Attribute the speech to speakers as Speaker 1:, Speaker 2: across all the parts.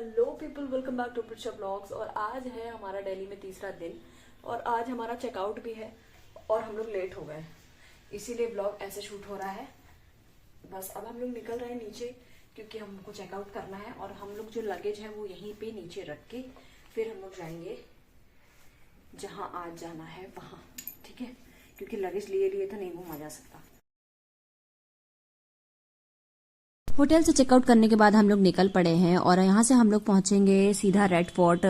Speaker 1: Hello people, welcome back to Pricha blogs. और आज है हमारा दिल्ली में तीसरा दिन और आज हमारा चेकआउट भी है और हम लोग लेट हो गए, इसीलिए ब्लॉग ऐसे शूट हो रहा है। बस अब हम लोग निकल रहे हैं नीचे क्योंकि हमको चेकआउट करना है और हम लोग जो लगेज है वो यहीं पे नीचे रख के फिर हम लोग जाएंगे जहां आज जाना है वहां, ठीक है, क्योंकि लगेज लिए तो नहीं घूमा जा सकता।
Speaker 2: होटल से चेकआउट करने के बाद हम लोग निकल पड़े हैं और यहाँ से हम लोग पहुंचेंगे सीधा रेड फोर्ट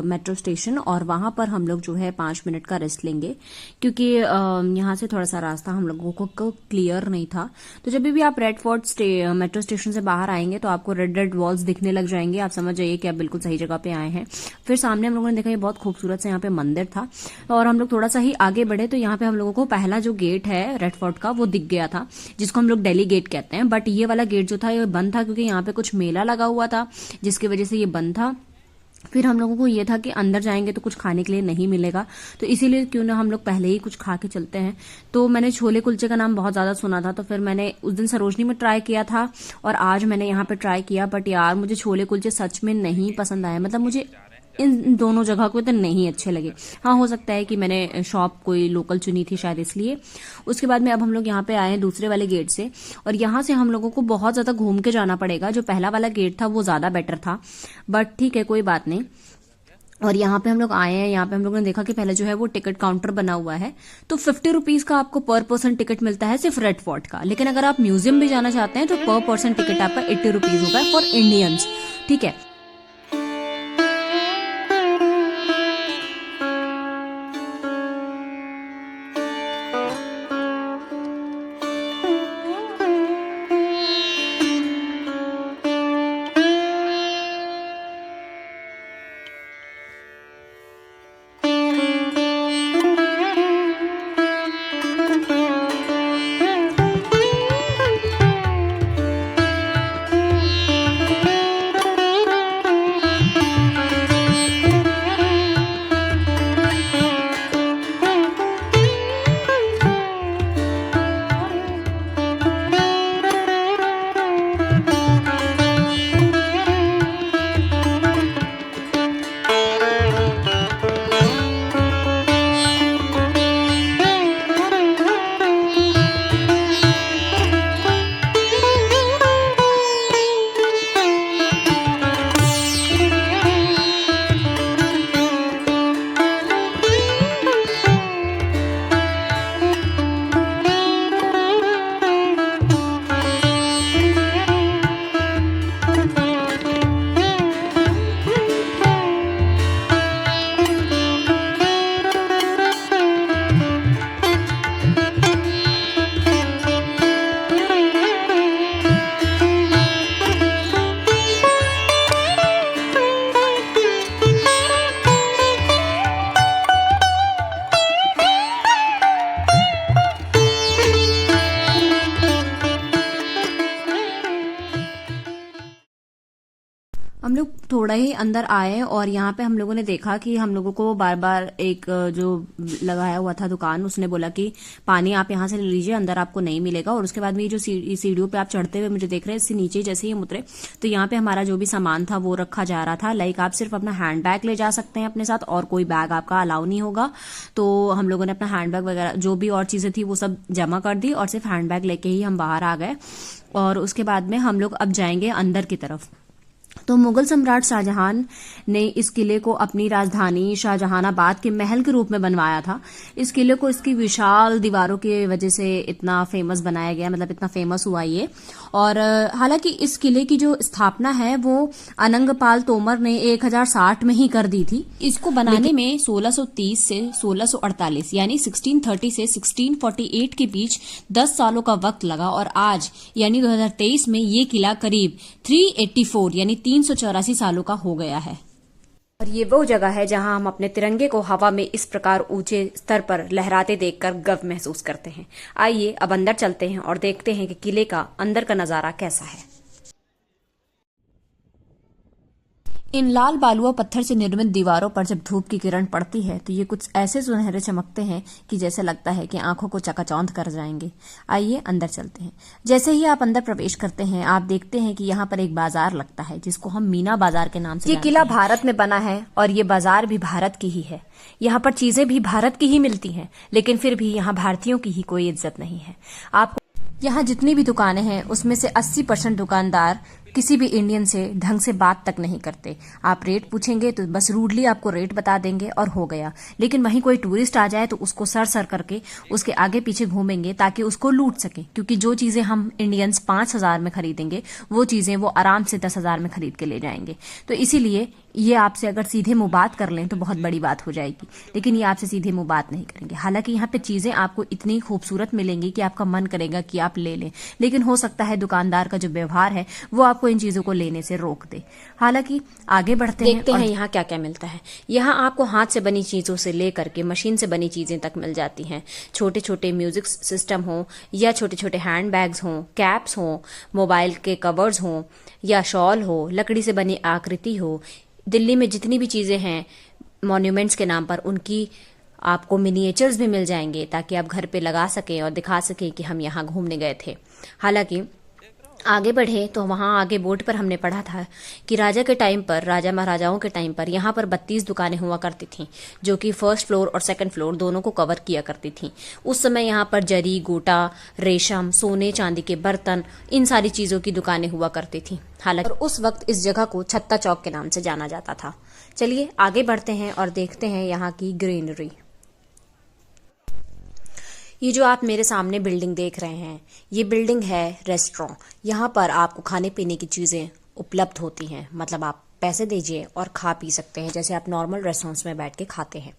Speaker 2: मेट्रो स्टेशन और वहां पर हम लोग जो है 5 मिनट का रेस्ट लेंगे क्योंकि यहाँ से थोड़ा सा रास्ता हम लोगों को क्लियर नहीं था। तो जब भी आप रेड फोर्ट मेट्रो स्टेशन से बाहर आएंगे तो आपको रेड रेड वॉल्स दिखने लग जाएंगे, आप समझ जाइए कि आप बिल्कुल सही जगह पे आए हैं। फिर सामने हम लोगों ने देखा ये बहुत खूबसूरत से यहाँ पे मंदिर था और हम लोग थोड़ा सा ही आगे बढ़े तो यहाँ पे हम लोगों को पहला जो गेट है रेड फोर्ट का वो दिख गया था, जिसको हम लोग दिल्ली गेट कहते हैं। बट ये वाला गेट जो था ये बंद था क्योंकि यहाँ पे कुछ मेला लगा हुआ था जिसकी वजह से ये बंद था। फिर हम लोगों को ये था कि अंदर जाएंगे तो कुछ खाने के लिए नहीं मिलेगा, तो इसीलिए क्यों ना हम लोग पहले ही कुछ खा के चलते हैं। तो मैंने छोले कुलचे का नाम बहुत ज्यादा सुना था, तो फिर मैंने उस दिन सरोजनी में ट्राई किया था और आज मैंने यहाँ पे ट्राई किया। बट यार मुझे छोले कुलचे सच में नहीं पसंद आए, मतलब मुझे इन दोनों जगह को तो नहीं अच्छे लगे। हाँ, हो सकता है कि मैंने शॉप कोई लोकल चुनी थी शायद इसलिए। उसके बाद में अब हम लोग यहाँ पे आए हैं दूसरे वाले गेट से और यहाँ से हम लोगों को बहुत ज्यादा घूम के जाना पड़ेगा। जो पहला वाला गेट था वो ज्यादा बेटर था, बट ठीक है कोई बात नहीं। और यहाँ पे हम लोग आए हैं, यहाँ पे हम लोगों ने देखा कि पहले जो है वो टिकट काउंटर बना हुआ है, तो 50 रुपीज का आपको पर पर्सन टिकट मिलता है सिर्फ रेड फोर्ट का। लेकिन अगर आप म्यूजियम भी जाना चाहते हैं तो पर पर्सन टिकट आपका 80 रुपीज होगा फॉर इंडियंस, ठीक है। हम लोग थोड़ा ही अंदर आए और यहाँ पे हम लोगों ने देखा कि हम लोगों को बार बार एक जो लगाया हुआ था दुकान, उसने बोला कि पानी आप यहाँ से ले लीजिए, अंदर आपको नहीं मिलेगा। और उसके बाद में ये जो सीढ़ियों पे आप चढ़ते हुए मुझे देख रहे हैं, इससे नीचे जैसे ही हम उतरे तो यहाँ पे हमारा जो भी सामान था वो रखा जा रहा था। लाइक आप सिर्फ अपना हैंड बैग ले जा सकते हैं अपने साथ और कोई बैग आपका अलाउ नहीं होगा। तो हम लोगों ने अपना हैंड बैग वगैरह जो भी और चीजें थी वो सब जमा कर दी और सिर्फ हैंड बैग लेके ही हम बाहर आ गए। और उसके बाद में हम लोग अब जाएंगे अंदर की तरफ। तो मुगल सम्राट शाहजहां ने इस किले को अपनी राजधानी शाहजहानाबाद के महल के रूप में बनवाया था। इस किले को इसकी विशाल दीवारों की वजह से इतना फेमस बनाया गया, मतलब इतना फेमस हुआ ये। और हालांकि इस किले की जो स्थापना है वो अनंगपाल तोमर ने 1060 में ही कर दी थी। इसको बनाने में 1630 से 1648 यानी 1630 से 1648 के बीच 10 सालों का वक्त लगा और आज यानी 2023 में ये किला करीब 384 यानी 384 सालों का हो गया है। और ये वो जगह है जहां हम अपने तिरंगे को हवा में इस प्रकार ऊंचे स्तर पर लहराते देखकर गर्व महसूस करते हैं। आइए अब अंदर चलते हैं और देखते हैं कि किले का अंदर का नजारा कैसा है। इन लाल बालुआ पत्थर से निर्मित दीवारों पर जब धूप की किरण पड़ती है तो ये कुछ ऐसे सुनहरे चमकते हैं कि जैसे लगता है कि आंखों को चकाचौंध कर जाएंगे। आइए अंदर चलते हैं। जैसे ही आप अंदर प्रवेश करते हैं आप देखते हैं कि यहाँ पर एक बाजार लगता है जिसको हम मीना बाजार के नाम से जानते हैं। ये किला भारत में बना है और ये बाजार भी भारत की ही है। यहाँ पर चीजें भी भारत की ही मिलती हैं, लेकिन फिर भी यहाँ भारतीयों की ही कोई इज्जत नहीं है। आपको यहाँ जितनी भी दुकानें हैं उसमें से 80% दुकानदार किसी भी इंडियन से ढंग से बात तक नहीं करते। आप रेट पूछेंगे तो बस रूडली आपको रेट बता देंगे और हो गया। लेकिन वहीं कोई टूरिस्ट आ जाए तो उसको सर सर करके उसके आगे पीछे घूमेंगे ताकि उसको लूट सके, क्योंकि जो चीजें हम इंडियंस 5,000 में खरीदेंगे वो चीजें वो आराम से 10,000 में खरीद के ले जाएंगे। तो इसीलिए ये आपसे अगर सीधे मुंह बात कर लें तो बहुत बड़ी बात हो जाएगी, लेकिन ये आपसे सीधे मुंह बात नहीं करेंगे। हालांकि यहाँ पे चीजें आपको इतनी खूबसूरत मिलेंगी कि आपका मन करेगा कि आप ले लें, लेकिन हो सकता है दुकानदार का जो व्यवहार है वो आपको इन चीजों को लेने से रोक दे। हालांकि आगे बढ़ते हैं, देखते हैं यहाँ क्या क्या मिलता है। यहाँ आपको हाथ से बनी चीजों से लेकर के मशीन से बनी चीजें तक मिल जाती हैं। छोटे छोटे म्यूजिक सिस्टम हो या छोटे छोटे हैंड बैग्स हो, कैप्स हो, मोबाइल के कवर्स हो या शॉल हो, लकड़ी से बनी आकृति हो। दिल्ली में जितनी भी चीजें हैं मॉन्यूमेंट्स के नाम पर, उनकी आपको मिनिएचर्स भी मिल जाएंगे ताकि आप घर पे लगा सकें और दिखा सकें कि हम यहाँ घूमने गए थे। हालांकि आगे बढ़े तो वहां आगे बोर्ड पर हमने पढ़ा था कि राजा के टाइम पर, राजा महाराजाओं के टाइम पर यहाँ पर 32 दुकानें हुआ करती थीं, जो कि फर्स्ट फ्लोर और सेकंड फ्लोर दोनों को कवर किया करती थीं। उस समय यहाँ पर जरी, गोटा, रेशम, सोने चांदी के बर्तन, इन सारी चीजों की दुकानें हुआ करती थीं। हालांकि उस वक्त इस जगह को छत्ता चौक के नाम से जाना जाता था। चलिए आगे बढ़ते हैं और देखते हैं यहाँ की ग्रीनरी। ये जो आप मेरे सामने बिल्डिंग देख रहे हैं, ये बिल्डिंग है रेस्टोरेंट। यहाँ पर आपको खाने पीने की चीज़ें उपलब्ध होती हैं, मतलब आप पैसे दीजिए और खा पी सकते हैं जैसे आप नॉर्मल रेस्टोरेंट्स में बैठ के खाते हैं।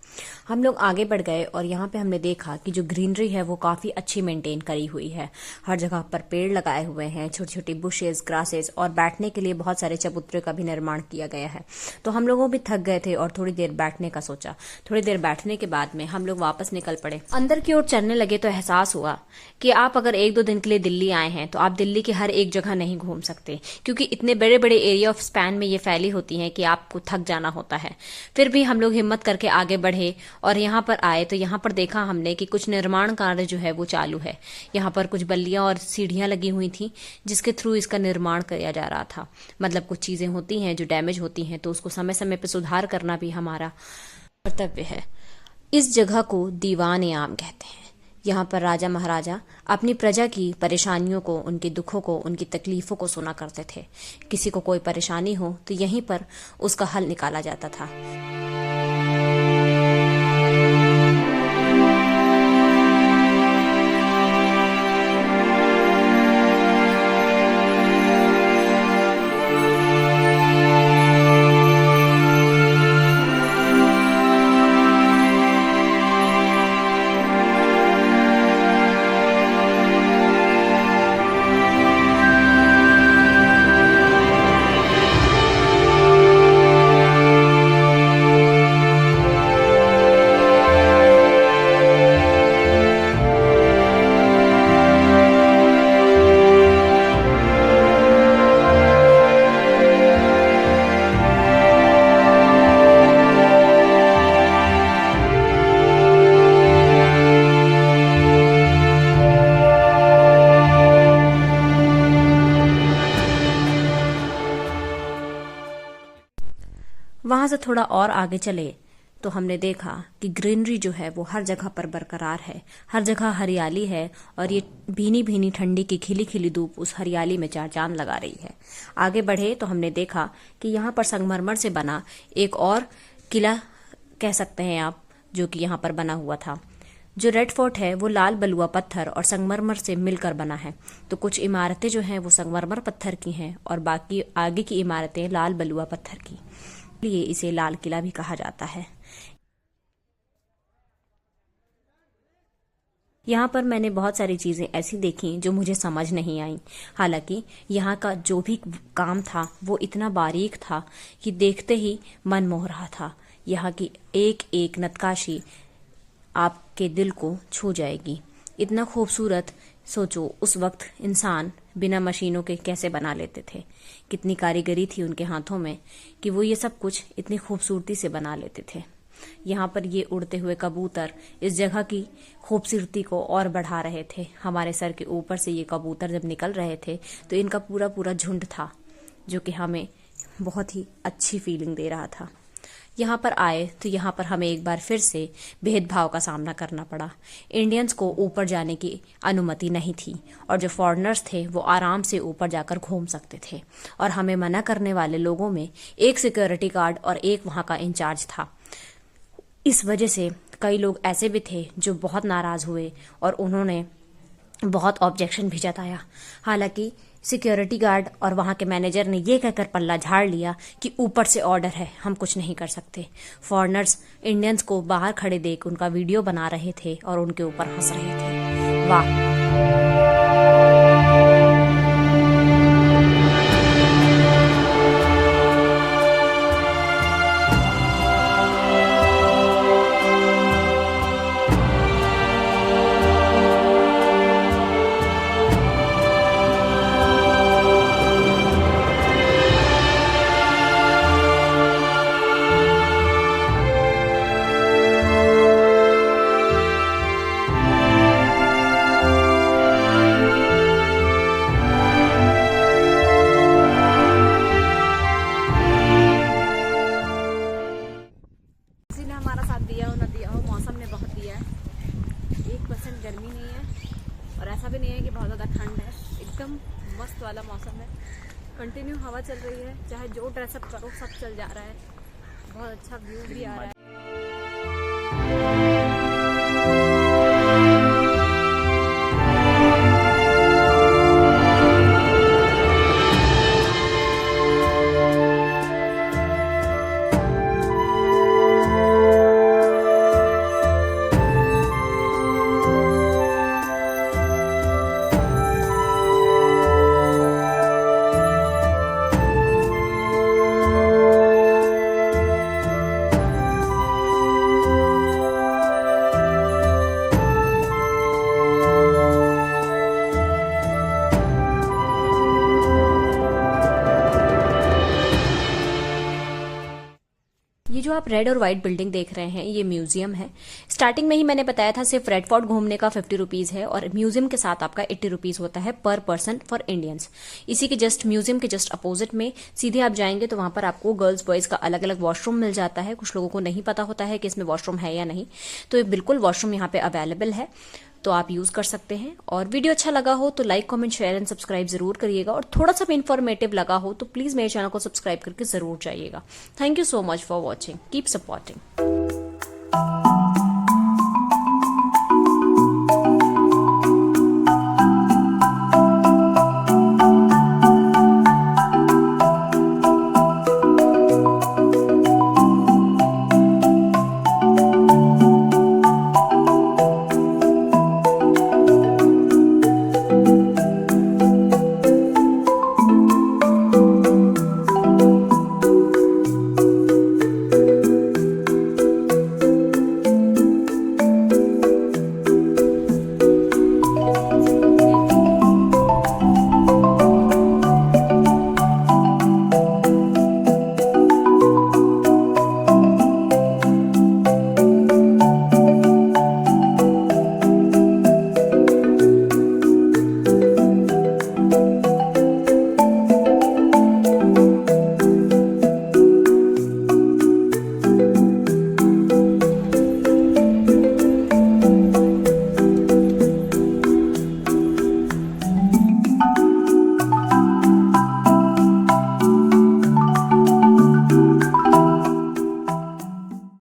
Speaker 2: हम लोग आगे बढ़ गए और यहाँ पे हमने देखा कि जो ग्रीनरी है वो काफ़ी अच्छी मेंटेन करी हुई है। हर जगह पर पेड़ लगाए हुए हैं, छोटी छोटी बुशेस, ग्रासेस, और बैठने के लिए बहुत सारे चबूतरे का भी निर्माण किया गया है। तो हम लोगों भी थक गए थे और थोड़ी देर बैठने का सोचा। थोड़ी देर बैठने के बाद में हम लोग वापस निकल पड़े। अंदर की ओर चलने लगे तो एहसास हुआ कि आप अगर 1-2 दिन के लिए दिल्ली आए हैं तो आप दिल्ली की हर एक जगह नहीं घूम सकते, क्योंकि इतने बड़े बड़े एरिया ऑफ स्पैन में ये फैली होती हैं कि आपको थक जाना होता है। फिर भी हम लोग हिम्मत करके आगे बढ़े और यहाँ पर आए तो यहाँ पर देखा हमने कि कुछ निर्माण कार्य जो है वो चालू है। यहाँ पर कुछ बल्लियां और सीढ़ियां लगी हुई थी जिसके थ्रू इसका निर्माण किया जा रहा था। मतलब कुछ चीजें होती हैं जो डैमेज होती हैं तो उसको समय समय पर सुधार करना भी हमारा कर्तव्य है। इस जगह को दीवान आम कहते हैं। यहाँ पर राजा महाराजा अपनी प्रजा की परेशानियों को, उनके दुखों को, उनकी तकलीफों को सुना करते थे। किसी को कोई परेशानी हो तो यहीं पर उसका हल निकाला जाता था। वहां से थोड़ा और आगे चले तो हमने देखा कि ग्रीनरी जो है वो हर जगह पर बरकरार है, हर जगह हरियाली है और ये भीनी भीनी ठंडी की खिली खिली धूप उस हरियाली में चार चांद लगा रही है। आगे बढ़े तो हमने देखा कि यहाँ पर संगमरमर से बना एक और किला कह सकते हैं आप, जो कि यहाँ पर बना हुआ था। जो रेड फोर्ट है वो लाल बलुआ पत्थर और संगमरमर से मिलकर बना है। तो कुछ इमारतें जो हैं वो संगमरमर पत्थर की हैं और बाकी आगे की इमारतें लाल बलुआ पत्थर की, इसलिए इसे लाल किला भी कहा जाता है। यहाँ पर मैंने बहुत सारी चीजें ऐसी देखी जो मुझे समझ नहीं आई। हालांकि यहाँ का जो भी काम था वो इतना बारीक था कि देखते ही मन मोह रहा था। यहाँ की एक एक नक्काशी आपके दिल को छू जाएगी। इतना खूबसूरत, सोचो उस वक्त इंसान बिना मशीनों के कैसे बना लेते थे। कितनी कारीगरी थी उनके हाथों में कि वो ये सब कुछ इतनी खूबसूरती से बना लेते थे। यहाँ पर ये उड़ते हुए कबूतर इस जगह की खूबसूरती को और बढ़ा रहे थे। हमारे सर के ऊपर से ये कबूतर जब निकल रहे थे तो इनका पूरा पूरा झुंड था, जो कि हमें बहुत ही अच्छी फीलिंग दे रहा था। यहाँ पर आए तो यहाँ पर हमें एक बार फिर से भेदभाव का सामना करना पड़ा। इंडियंस को ऊपर जाने की अनुमति नहीं थी और जो फॉरेनर्स थे वो आराम से ऊपर जाकर घूम सकते थे, और हमें मना करने वाले लोगों में एक सिक्योरिटी गार्ड और एक वहाँ का इंचार्ज था। इस वजह से कई लोग ऐसे भी थे जो बहुत नाराज हुए और उन्होंने बहुत ऑब्जेक्शन भी जताया। हालांकि सिक्योरिटी गार्ड और वहाँ के मैनेजर ने ये कहकर पल्ला झाड़ लिया कि ऊपर से ऑर्डर है, हम कुछ नहीं कर सकते। फॉरेनर्स इंडियंस को बाहर खड़े देख उनका वीडियो बना रहे थे और उनके ऊपर हंस रहे थे। वाह। किसी ने हमारा साथ दिया हो न दिया हो, मौसम ने बहुत दिया है। 1% गर्मी नहीं है और ऐसा भी नहीं है कि बहुत ज़्यादा ठंड है। एकदम मस्त वाला मौसम है। कंटिन्यू हवा चल रही है, चाहे जो ड्रेसअप करो सब चल जा रहा है। बहुत अच्छा व्यू भी आ रहा है। ये जो आप रेड और व्हाइट बिल्डिंग देख रहे हैं ये म्यूजियम है। स्टार्टिंग में ही मैंने बताया था सिर्फ रेड फोर्ट घूमने का 50 रुपीज है और म्यूजियम के साथ आपका 80 रुपीज होता है पर पर्सन फॉर इंडियंस। इसी के जस्ट म्यूजियम के जस्ट अपोजिट में सीधे आप जाएंगे तो वहां पर आपको गर्ल्स बॉयज का अलग अलग वॉशरूम मिल जाता है। कुछ लोगों को नहीं पता होता है कि इसमें वॉशरूम है या नहीं, तो ये बिल्कुल वॉशरूम यहाँ पे अवेलेबल है, तो आप यूज कर सकते हैं। और वीडियो अच्छा लगा हो तो like comment share and subscribe जरूर करिएगा, और थोड़ा सा भी इन्फॉर्मेटिव लगा हो तो प्लीज मेरे चैनल को सब्सक्राइब करके जरूर जाइएगा। Thank you so much for watching, keep supporting.